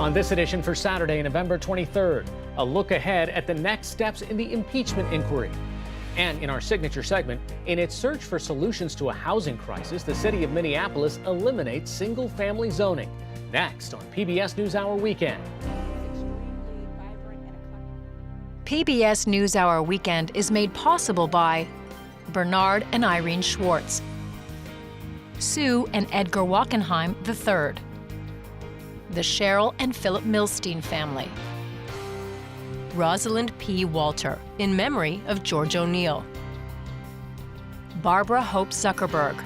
On this edition for Saturday, November 23rd, a look ahead at the next steps in the impeachment inquiry. And in our signature segment, in its search for solutions to a housing crisis, the city of Minneapolis eliminates single-family zoning. Next on PBS NewsHour Weekend. PBS NewsHour Weekend is made possible by Bernard and Irene Schwartz, Sue and Edgar Wachenheim III, the Cheryl and Philip Milstein family, Rosalind P. Walter, in memory of George O'Neill, Barbara Hope Zuckerberg.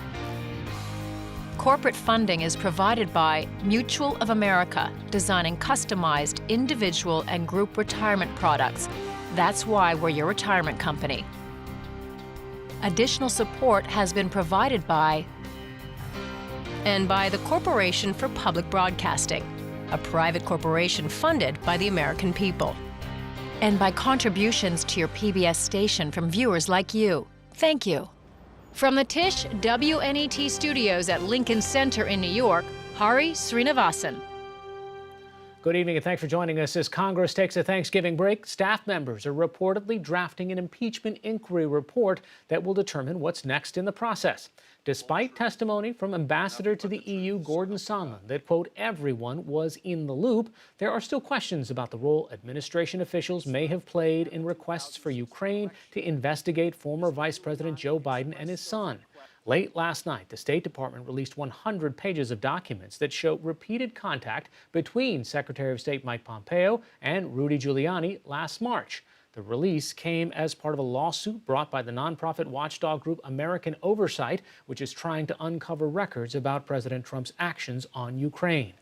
Corporate funding is provided by Mutual of America, designing customized individual and group retirement products. That's why we're your retirement company. Additional support has been provided by the Corporation for Public Broadcasting, a private corporation funded by the American people. And by contributions to your PBS station from viewers like you. Thank you. From the Tisch WNET studios at Lincoln Center in New York, Hari Srinivasan. Good evening and thanks for joining us. As Congress takes a Thanksgiving break, staff members are reportedly drafting an impeachment inquiry report that will determine what's next in the process. Despite testimony from Ambassador to the EU Gordon Sondland that, quote, everyone was in the loop, there are still questions about the role administration officials may have played in requests for Ukraine to investigate former Vice President Joe Biden and his son. Late last night, the State Department released 100 pages of documents that show repeated contact between Secretary of State Mike Pompeo and Rudy Giuliani last March. The release came as part of a lawsuit brought by the nonprofit watchdog group American Oversight, which is trying to uncover records about President Trump's actions on Ukraine.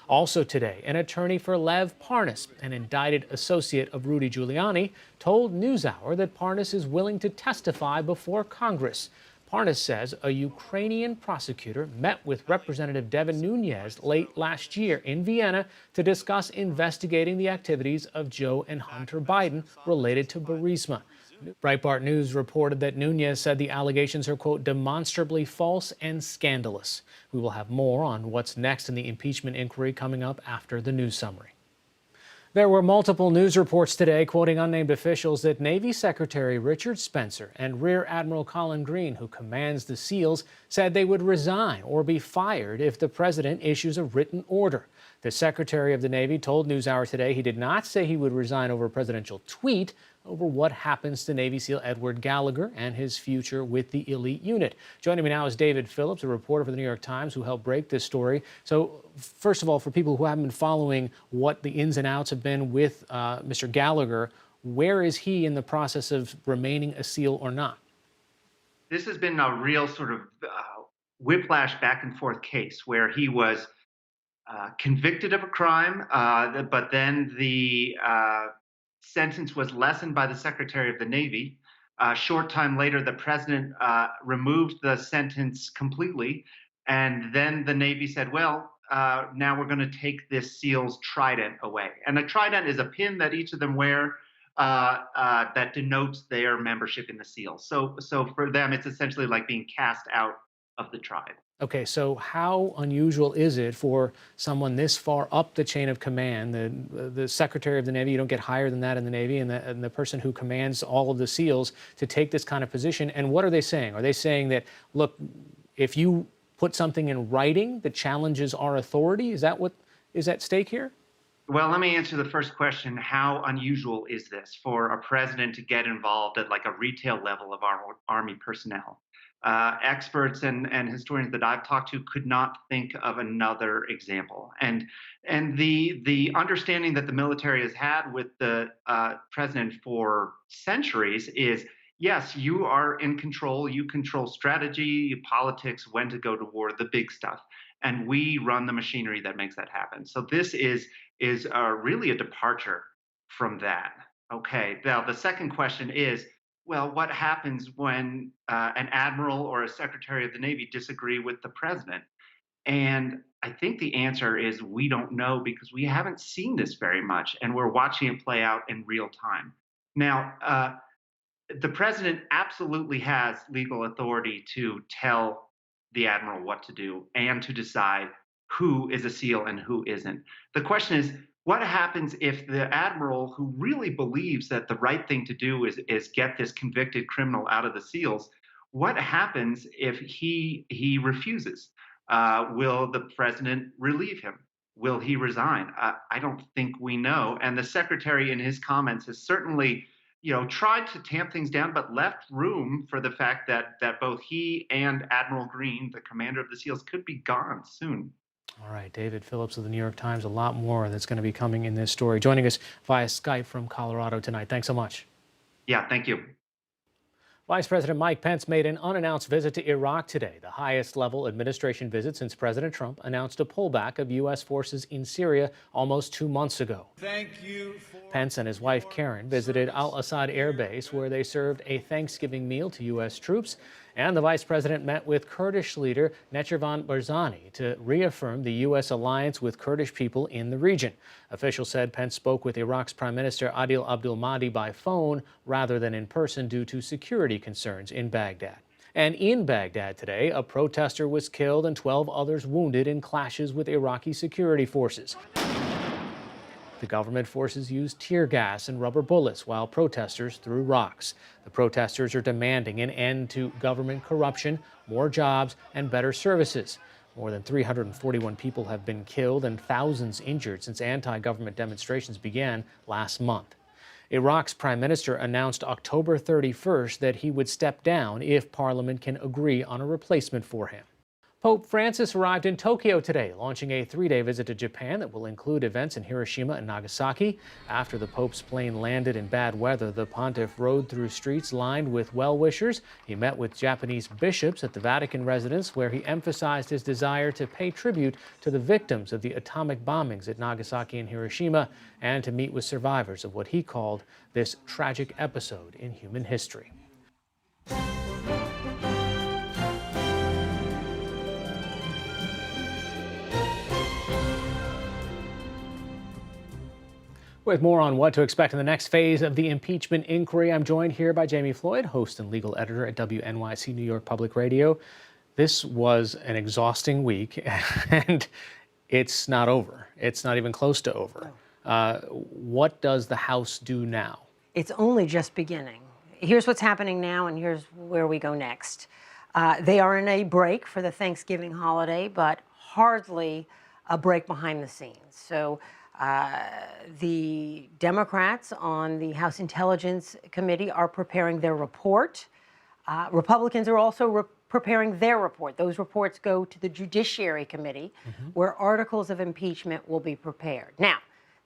Also today, an attorney for Lev Parnas, an indicted associate of Rudy Giuliani, told NewsHour that Parnas is willing to testify before Congress. Parnas says a Ukrainian prosecutor met with Representative Devin Nunes late last year in Vienna to discuss investigating the activities of Joe and Hunter Biden related to Burisma. Breitbart News reported that Nunes said the allegations are, quote, demonstrably false and scandalous. We will have more on what's next in the impeachment inquiry coming up after the news summary. There were multiple news reports today quoting unnamed officials that Navy Secretary Richard Spencer and Rear Admiral Colin Green, who commands the SEALs, said they would resign or be fired if the president issues a written order. The Secretary of the Navy told NewsHour today he did not say he would resign over a presidential tweet over what happens to Navy SEAL Edward Gallagher and his future with the elite unit. Joining me now is David Phillips, a reporter for the New York Times who helped break this story. So first of all, for people who haven't been following what the ins and outs have been with Mr. Gallagher, where is he in the process of remaining a SEAL or not? This has been a real sort of whiplash back and forth case where he was convicted of a crime, but then the sentence was lessened by the Secretary of the Navy. A short time later, the president removed the sentence completely. And then the Navy said, well, now we're going to take this SEAL's trident away. And a trident is a pin that each of them wear that denotes their membership in the SEALs. So for them, it's essentially like being cast out of the tribe. Okay, so how unusual is it for someone this far up the chain of command, the Secretary of the Navy, you don't get higher than that in the Navy, and the person who commands all of the SEALs to take this kind of position? And what are they saying? Are they saying that, look, if you put something in writing that challenges our authority, is that what is at stake here? Well, let me answer the first question. How unusual is this for a president to get involved at like a retail level of our Army personnel? Experts and historians that I've talked to could not think of another example. And the understanding that the military has had with the president for centuries is, yes, you are in control. You control strategy, politics, when to go to war, the big stuff. And we run the machinery that makes that happen. So this is really a departure from that. Okay, now the second question is, well, what happens when an admiral or a secretary of the Navy disagree with the president? And I think the answer is we don't know because we haven't seen this very much, and we're watching it play out in real time. Now, the president absolutely has legal authority to tell the admiral what to do and to decide who is a SEAL and who isn't. The question is, What happens if the admiral, who really believes that the right thing to do is get this convicted criminal out of the SEALs, what happens if he refuses? Will the president relieve him? Will he resign? I don't think we know. And the secretary, in his comments, has certainly, tried to tamp things down, but left room for the fact that both he and Admiral Green, the commander of the SEALs, could be gone soon. All right, David Phillips of the New York Times. A lot more that's going to be coming in this story. Joining us via Skype from Colorado tonight. Thanks so much. Yeah, thank you. Vice President Mike Pence made an unannounced visit to Iraq today, the highest level administration visit since President Trump announced a pullback of U.S. forces in Syria almost 2 months ago. Pence and his wife Karen visited Al-Assad Air Base, where they served a Thanksgiving meal to U.S. troops. And the vice president met with Kurdish leader Nechirvan Barzani to reaffirm the U.S. alliance with Kurdish people in the region. Officials said Pence spoke with Iraq's Prime Minister Adil Abdul Mahdi by phone rather than in person due to security concerns in Baghdad. And in Baghdad today, a protester was killed and 12 others wounded in clashes with Iraqi security forces. The government forces used tear gas and rubber bullets while protesters threw rocks. The protesters are demanding an end to government corruption, more jobs, and better services. More than 341 people have been killed and thousands injured since anti-government demonstrations began last month. Iraq's prime minister announced October 31st that he would step down if parliament can agree on a replacement for him. Pope Francis arrived in Tokyo today, launching a 3-day visit to Japan that will include events in Hiroshima and Nagasaki. After the Pope's plane landed in bad weather, the pontiff rode through streets lined with well-wishers. He met with Japanese bishops at the Vatican residence, where he emphasized his desire to pay tribute to the victims of the atomic bombings at Nagasaki and Hiroshima, and to meet with survivors of what he called this tragic episode in human history. With more on what to expect in the next phase of the impeachment inquiry, I'm joined here by Jamie Floyd, host and legal editor at WNYC New York Public Radio. This was an exhausting week, and it's not over. It's not even close to over. What does the House do now? It's only just beginning. Here's what's happening now, and here's where we go next. They are in a break for the Thanksgiving holiday, but hardly a break behind the scenes. So the Democrats on the House Intelligence Committee are preparing their report. Republicans are also preparing their report. Those reports go to the Judiciary Committee, where articles of impeachment will be prepared. Now,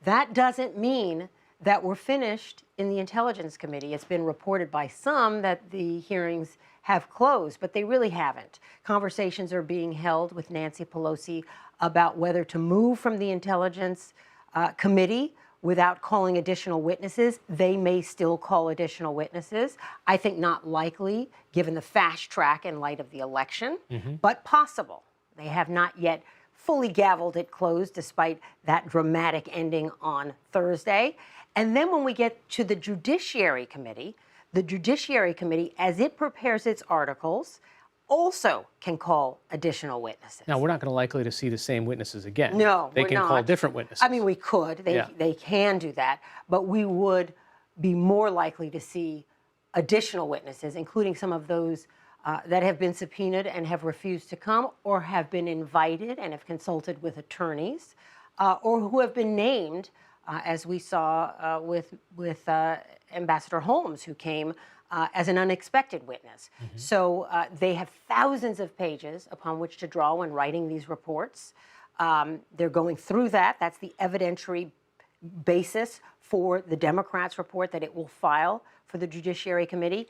that doesn't mean that we're finished in the Intelligence Committee. It's been reported by some that the hearings have closed, but they really haven't. Conversations are being held with Nancy Pelosi about whether to move from the Intelligence Committee without calling additional witnesses. They may still call additional witnesses. I think not likely, given the fast track in light of the election, but possible. They have not yet fully gavelled it closed, despite that dramatic ending on Thursday. And then when we get to the Judiciary Committee, as it prepares its articles, also can call additional witnesses. Now, we're not going to likely to see the same witnesses again. No, they we're can not. call different witnesses. I mean, we could. They can do that. But we would be more likely to see additional witnesses, including some of those that have been subpoenaed and have refused to come, or have been invited and have consulted with attorneys, or who have been named, as we saw with Ambassador Holmes, who came as an unexpected witness. So they have thousands of pages upon which to draw when writing these reports. They're going through that. That's the evidentiary basis for the Democrats' report that it will file for the Judiciary Committee.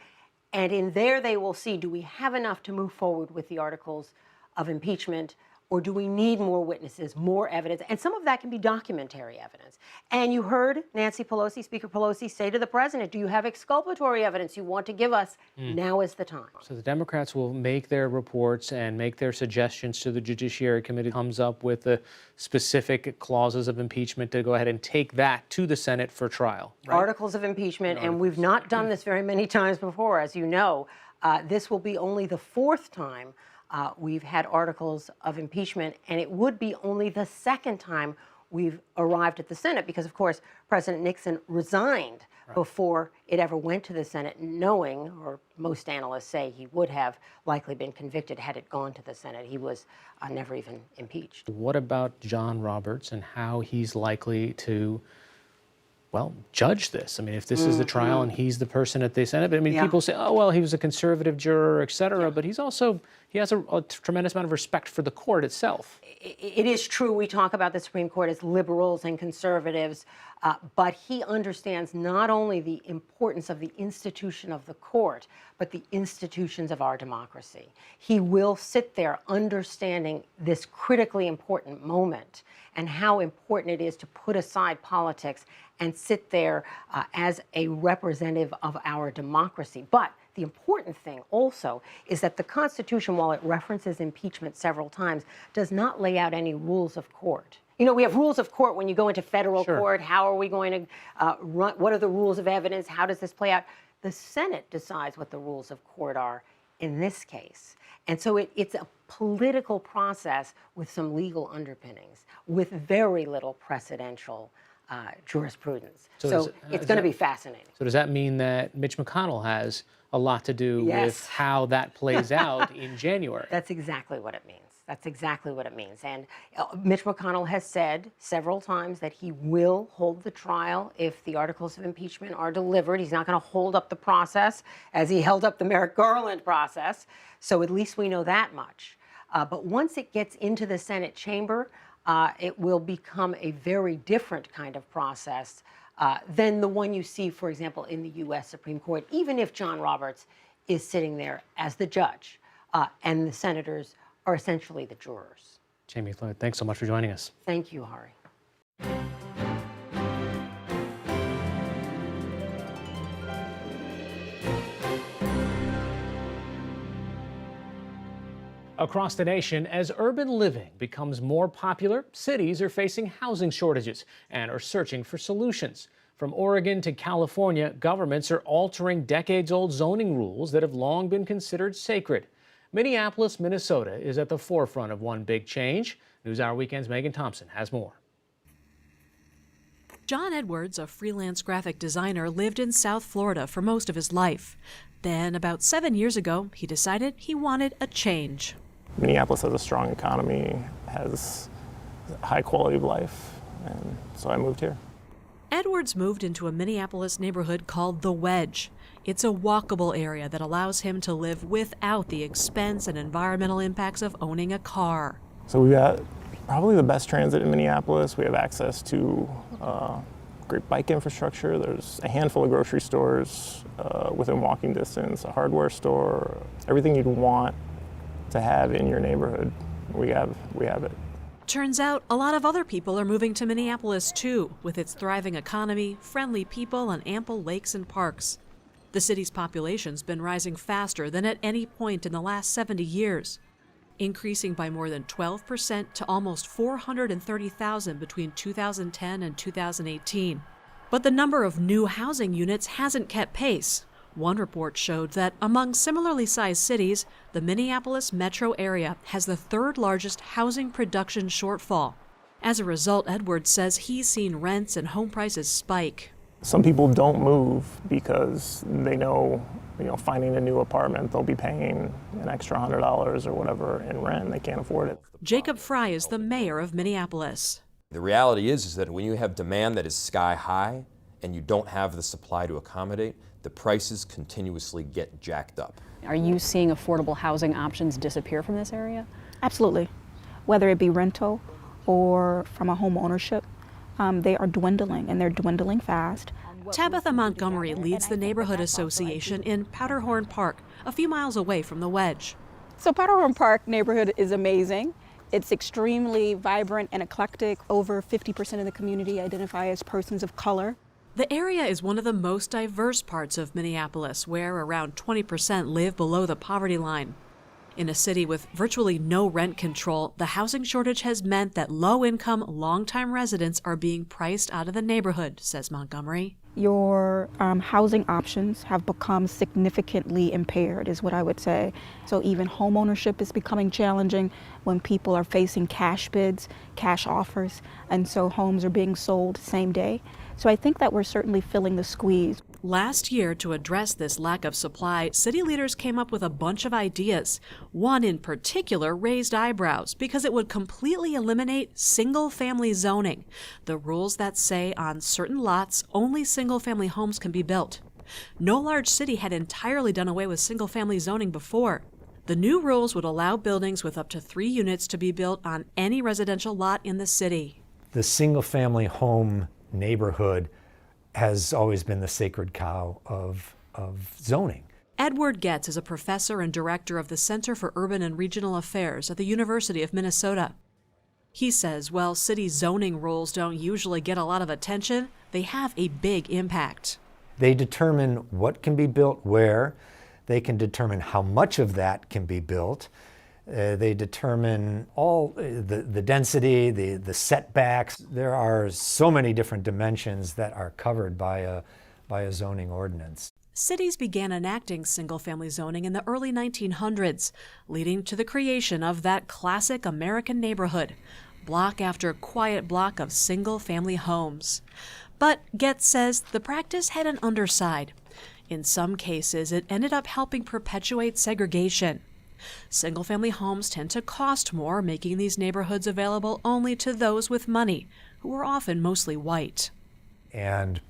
And in there they will see, do we have enough to move forward with the articles of impeachment, or do we need more witnesses, more evidence? And some of that can be documentary evidence. And you heard Nancy Pelosi, Speaker Pelosi, say to the president, do you have exculpatory evidence you want to give us? Now is the time. So the Democrats will make their reports and make their suggestions to the Judiciary Committee, comes up with the specific clauses of impeachment to go ahead and take that to the Senate for trial. Right? Articles of impeachment, and we've not done this very many times before, as you know. This will be only the fourth time we've had articles of impeachment, and it would be only the second time we've arrived at the Senate because, of course, President Nixon resigned before it ever went to the Senate, knowing, or most analysts say he would have likely been convicted had it gone to the Senate. He was never even impeached. What about John Roberts and how he's likely to, well, judge this? I mean, if this is the trial and he's the person at the Senate, I mean, people say, oh, well, he was a conservative juror, et cetera, but he has a tremendous amount of respect for the court itself. It is true we talk about the Supreme Court as liberals and conservatives, but he understands not only the importance of the institution of the court, but the institutions of our democracy. He will sit there understanding this critically important moment and how important it is to put aside politics and sit there as a representative of our democracy. But the important thing also is that the Constitution, while it references impeachment several times, does not lay out any rules of court. You know, we have rules of court when you go into federal court. How are we going to run? What are the rules of evidence? How does this play out? The Senate decides what the rules of court are in this case. And so it's a political process with some legal underpinnings, with very little precedential jurisprudence. So it's going to be fascinating. So does that mean that Mitch McConnell has a lot to do with how that plays out in January? That's exactly what it means. That's exactly what it means. And Mitch McConnell has said several times that he will hold the trial if the articles of impeachment are delivered. He's not going to hold up the process as he held up the Merrick Garland process. So at least we know that much. But once it gets into the Senate chamber, it will become a very different kind of process than the one you see, for example, in the U.S. Supreme Court, even if John Roberts is sitting there as the judge and the senators are essentially the jurors. Jamie Floyd, thanks so much for joining us. Thank you, Hari. Across the nation, as urban living becomes more popular, cities are facing housing shortages and are searching for solutions. From Oregon to California, governments are altering decades-old zoning rules that have long been considered sacred. Minneapolis, Minnesota is at the forefront of one big change. NewsHour Weekend's Megan Thompson has more. John Edwards, a freelance graphic designer, lived in South Florida for most of his life. Then, about 7 years ago, he decided he wanted a change. Minneapolis has a strong economy, has a high quality of life, and so I moved here. Edwards moved into a Minneapolis neighborhood called The Wedge. It's a walkable area that allows him to live without the expense and environmental impacts of owning a car. So we've got probably the best transit in Minneapolis. We have access to great bike infrastructure. There's a handful of grocery stores within walking distance, a hardware store, everything you'd want to have in your neighborhood. We have it. Turns out a lot of other people are moving to Minneapolis too, with its thriving economy, friendly people, and ample lakes and parks. The city's population's been rising faster than at any point in the last 70 years, increasing by more than 12% to almost 430,000 between 2010 and 2018. But the number of new housing units hasn't kept pace. One report showed that among similarly sized cities, the Minneapolis metro area has the third largest housing production shortfall. As a result, Edwards says he's seen rents and home prices spike. Some people don't move because they know, finding a new apartment, they'll be paying an extra $100 or whatever in rent. They can't afford it. Jacob Fry is the mayor of Minneapolis. The reality is that when you have demand that is sky high and you don't have the supply to accommodate, the prices continuously get jacked up. Are you seeing affordable housing options disappear from this area? Absolutely. Whether it be rental or from a home ownership, they are dwindling, and they're dwindling fast. Tabitha Montgomery leads the neighborhood association in Powderhorn Park, a few miles away from the Wedge. So Powderhorn Park neighborhood is amazing. It's extremely vibrant and eclectic. Over 50% of the community identify as persons of color. The area is one of the most diverse parts of Minneapolis, where around 20% live below the poverty line. In a city with virtually no rent control, the housing shortage has meant that low-income, long-time residents are being priced out of the neighborhood, says Montgomery. your housing options have become significantly impaired, is what I would say. So even home ownership is becoming challenging when people are facing cash bids, cash offers, and so homes are being sold same day. So I think that we're certainly feeling the squeeze. Last year, to address this lack of supply, city leaders came up with a bunch of ideas. One in particular raised eyebrows because it would completely eliminate single-family zoning, the rules that say on certain lots only single-family homes can be built. No large city had entirely done away with single-family zoning before. The new rules would allow buildings with up to 3 units to be built on any residential lot in the city. The single-family home neighborhood has always been the sacred cow of zoning. Edward Getz is a professor and director of the Center for Urban and Regional Affairs at the University of Minnesota. He says while city zoning rules don't usually get a lot of attention, they have a big impact. They determine what can be built where. They can determine how much of that can be built. They determine all the density, the setbacks. There are so many different dimensions that are covered by a zoning ordinance. Cities began enacting single-family zoning in the early 1900s, leading to the creation of that classic American neighborhood, block after quiet block of single-family homes. But Getz says the practice had an underside. In some cases, it ended up helping perpetuate segregation. Single-family homes tend to cost more, making these neighborhoods available only to those with money, who are often mostly white. And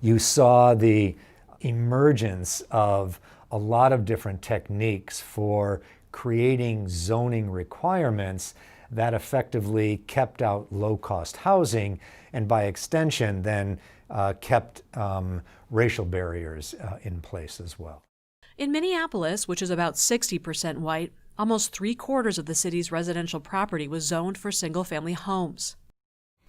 you saw the emergence of a lot of different techniques for creating zoning requirements that effectively kept out low-cost housing and by extension then kept racial barriers in place as well. In Minneapolis, which is about 60% white, almost 3/4 of the city's residential property was zoned for single-family homes.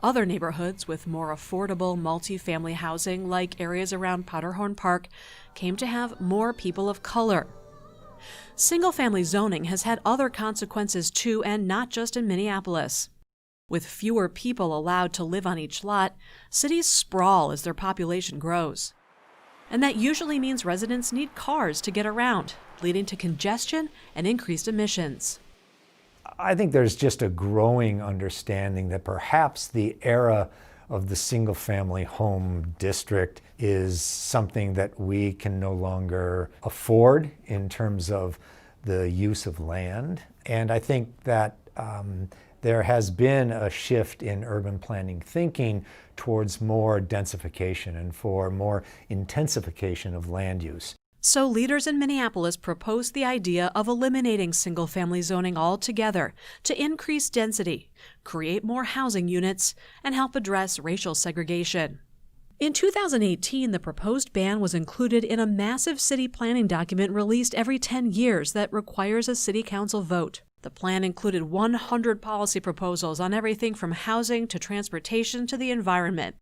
Other neighborhoods with more affordable multi-family housing, like areas around Powderhorn Park, came to have more people of color. Single-family zoning has had other consequences too, and not just in Minneapolis. With fewer people allowed to live on each lot, cities sprawl as their population grows. And that usually means residents need cars to get around, leading to congestion and increased emissions. I think there's just a growing understanding that perhaps the era of the single-family home district is something that we can no longer afford in terms of the use of land. And I think that there has been a shift in urban planning thinking towards more densification and for more intensification of land use. So leaders in Minneapolis proposed the idea of eliminating single-family zoning altogether to increase density, create more housing units, and help address racial segregation. In 2018, the proposed ban was included in a massive city planning document released every 10 years that requires a city council vote. The plan included 100 policy proposals on everything from housing to transportation to the environment.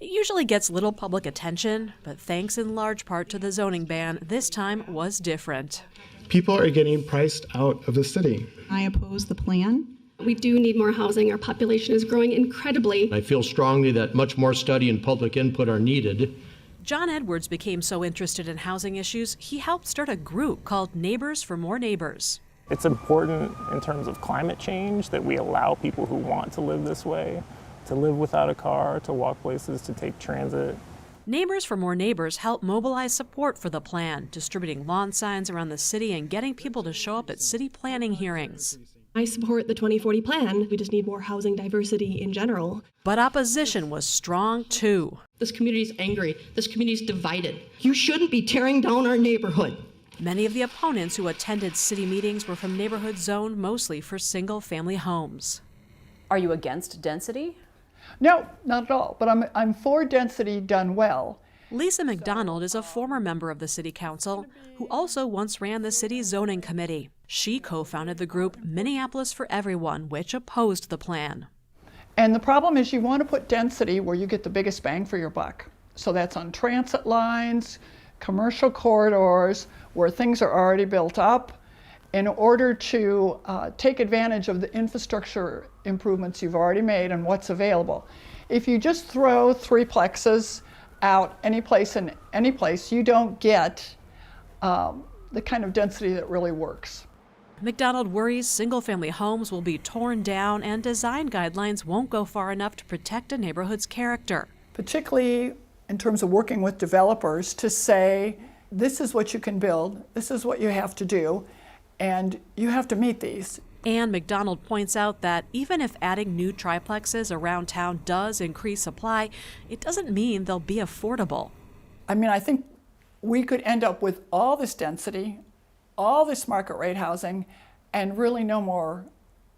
It usually gets little public attention, but thanks in large part to the zoning ban, this time was different. People are getting priced out of the city. I oppose the plan. We do need more housing. Our population is growing incredibly. I feel strongly that much more study and public input are needed. John Edwards became so interested in housing issues, he helped start a group called Neighbors for More Neighbors. It's important in terms of climate change that we allow people who want to live this way to live without a car, to walk places, to take transit. Neighbors for More Neighbors help mobilize support for the plan, distributing lawn signs around the city and getting people to show up at city planning hearings. I support the 2040 plan. We just need more housing diversity in general. But opposition was strong too. This community's angry. This community's divided. You shouldn't be tearing down our neighborhood. Many of the opponents who attended city meetings were from neighborhoods zoned mostly for single-family homes. Are you against density? No, not at all, but I'm for density done well. Lisa McDonald is a former member of the City Council who also once ran the city's zoning committee. She co-founded the group Minneapolis for Everyone, which opposed the plan. And the problem is you want to put density where you get the biggest bang for your buck. So that's on transit lines, commercial corridors, where things are already built up, in order to take advantage of the infrastructure improvements you've already made and what's available. If you just throw threeplexes out any place, you don't get the kind of density that really works. McDonald worries single-family homes will be torn down and design guidelines won't go far enough to protect a neighborhood's character. Particularly in terms of working with developers to say, this is what you can build, this is what you have to do, and you have to meet these. And McDonald points out that even if adding new triplexes around town does increase supply, it doesn't mean they'll be affordable. I mean, I think we could end up with all this density, all this market rate housing, and really no more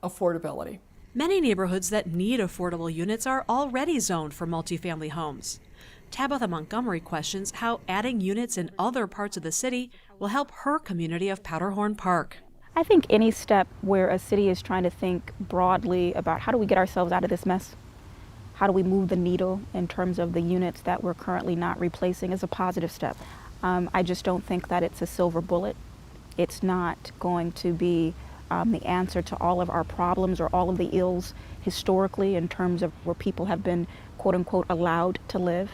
affordability. Many neighborhoods that need affordable units are already zoned for multifamily homes. Tabitha Montgomery questions how adding units in other parts of the city will help her community of Powderhorn Park. I think any step where a city is trying to think broadly about how do we get ourselves out of this mess, how do we move the needle in terms of the units that we're currently not replacing is a positive step. I just don't think that it's a silver bullet. It's not going to be the answer to all of our problems or all of the ills historically in terms of where people have been quote unquote allowed to live,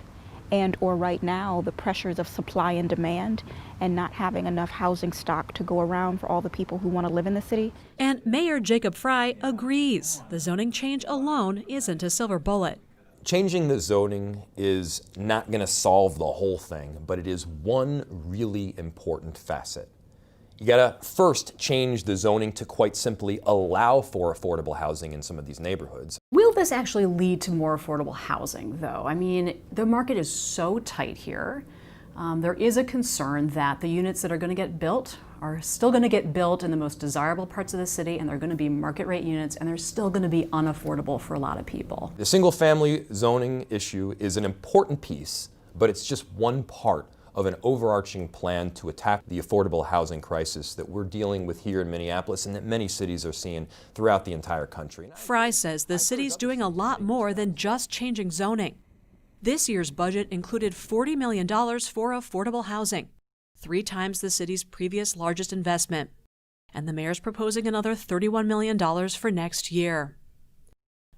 and or right now the pressures of supply and demand and not having enough housing stock to go around for all the people who want to live in the city. And Mayor Jacob Frey agrees the zoning change alone isn't a silver bullet. Changing the zoning is not going to solve the whole thing, but it is one really important facet. You gotta first change the zoning to quite simply allow for affordable housing in some of these neighborhoods. Will this actually lead to more affordable housing, though? I mean, the market is so tight here. There is a concern that the units that are going to get built are still going to get built in the most desirable parts of the city, and they're going to be market rate units, and they're still going to be unaffordable for a lot of people. The single family zoning issue is an important piece, but it's just one part of an overarching plan to attack the affordable housing crisis that we're dealing with here in Minneapolis and that many cities are seeing throughout the entire country. Frey says the city's doing a lot more than just changing zoning. This year's budget included $40 million for affordable housing, 3 times the city's previous largest investment. And the mayor's proposing another $31 million for next year.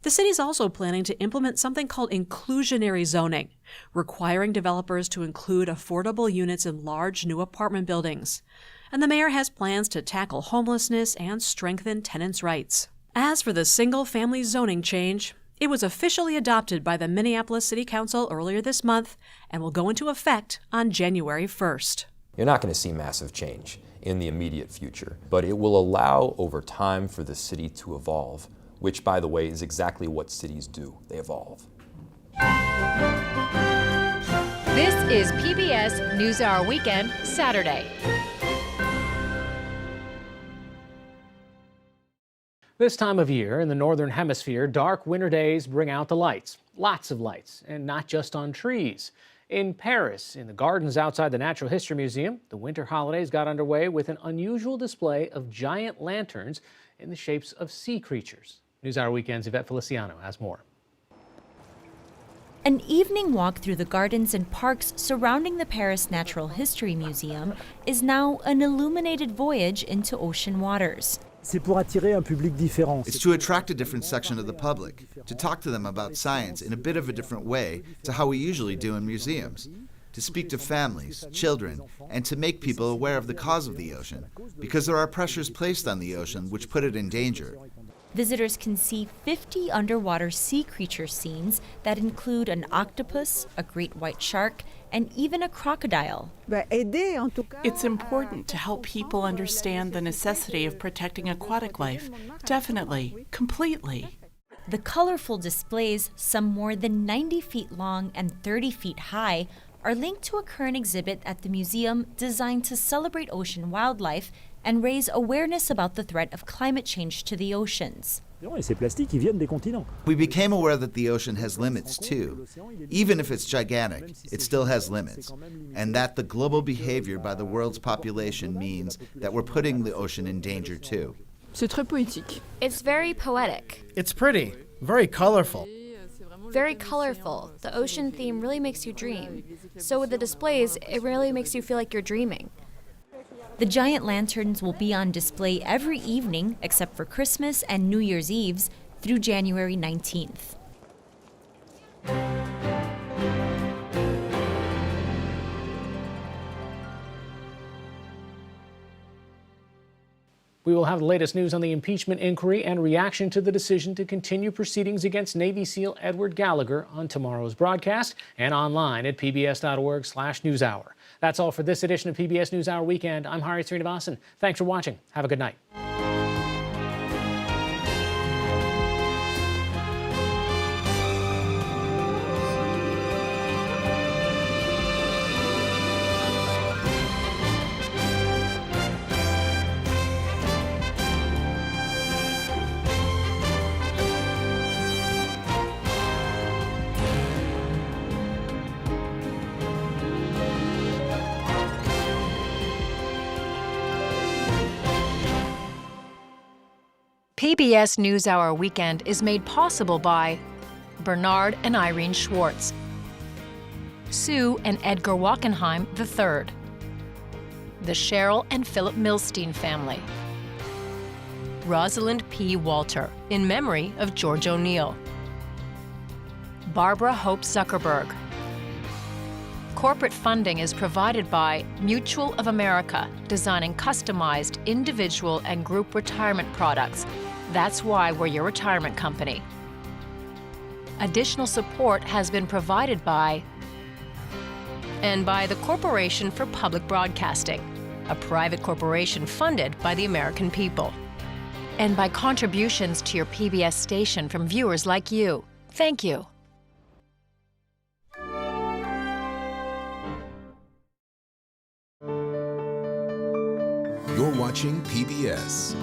The city's also planning to implement something called inclusionary zoning, requiring developers to include affordable units in large new apartment buildings. And the mayor has plans to tackle homelessness and strengthen tenants' rights. As for the single-family zoning change, it was officially adopted by the Minneapolis City Council earlier this month and will go into effect on January 1st. You're not going to see massive change in the immediate future, but it will allow over time for the city to evolve, which, by the way, is exactly what cities do. They evolve. This is PBS NewsHour Weekend, Saturday. This time of year in the Northern Hemisphere, dark winter days bring out the lights. Lots of lights, and not just on trees. In Paris, in the gardens outside the Natural History Museum, the winter holidays got underway with an unusual display of giant lanterns in the shapes of sea creatures. NewsHour Weekend's Yvette Feliciano has more. An evening walk through the gardens and parks surrounding the Paris Natural History Museum is now an illuminated voyage into ocean waters. It's to attract a different section of the public, to talk to them about science in a bit of a different way to how we usually do in museums, to speak to families, children, and to make people aware of the cause of the ocean, because there are pressures placed on the ocean which put it in danger. Visitors can see 50 underwater sea creature scenes that include an octopus, a great white shark, and even a crocodile. It's important to help people understand the necessity of protecting aquatic life. Definitely, completely. The colorful displays, some more than 90 feet long and 30 feet high, are linked to a current exhibit at the museum designed to celebrate ocean wildlife and raise awareness about the threat of climate change to the oceans. We became aware that the ocean has limits too. Even if it's gigantic, it still has limits. And that the global behavior by the world's population means that we're putting the ocean in danger too. It's very poetic. It's pretty, very colorful. Very colorful. The ocean theme really makes you dream. So with the displays, it really makes you feel like you're dreaming. The giant lanterns will be on display every evening, except for Christmas and New Year's Eves, through January 19th. We will have the latest news on the impeachment inquiry and reaction to the decision to continue proceedings against Navy SEAL Edward Gallagher on tomorrow's broadcast and online at pbs.org/newshour. That's all for this edition of PBS NewsHour Weekend. I'm Hari Srinivasan. Thanks for watching. Have a good night. PBS NewsHour Weekend is made possible by Bernard and Irene Schwartz, Sue and Edgar Wackenheim III, the Cheryl and Philip Milstein family, Rosalind P. Walter, in memory of George O'Neill, Barbara Hope Zuckerberg. Corporate funding is provided by Mutual of America, designing customized individual and group retirement products. That's why we're your retirement company. Additional support has been provided by the Corporation for Public Broadcasting, a private corporation funded by the American people, and by contributions to your PBS station from viewers like you. Thank you. You're watching PBS.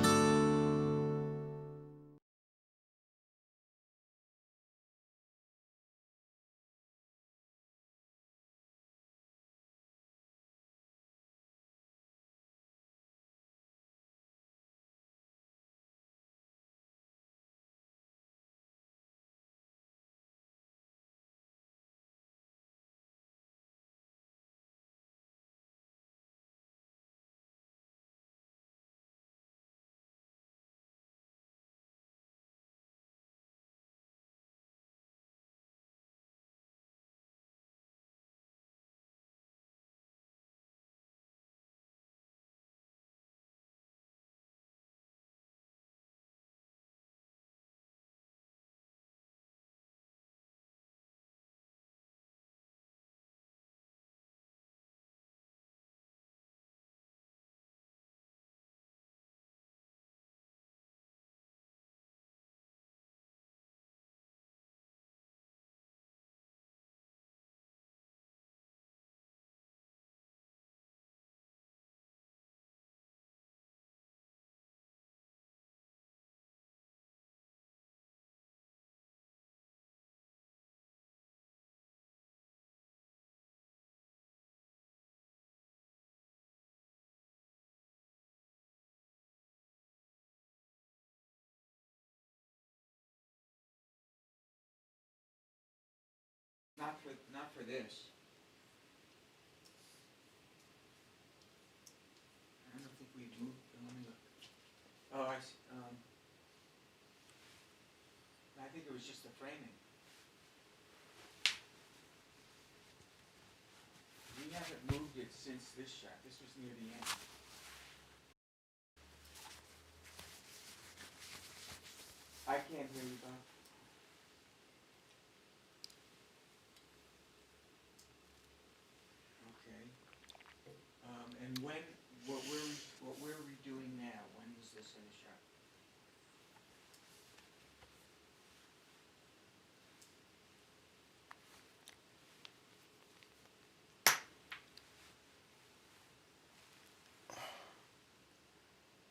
Not for this. I don't think we moved. Let me look. Oh, I think it was just the framing. We haven't moved it since this shot. This was near the end. I can't hear you, Bob. And what we're redoing now, when was this finished up?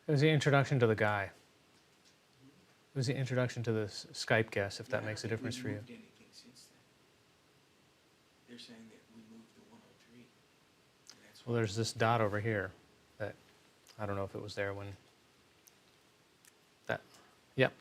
It was the introduction to the guy. It was the introduction to the Skype guest, if that makes a difference for you. Anything since then. They're saying that we moved to 103. Well, there's this dot over here that I don't know if it was there when that. Yep.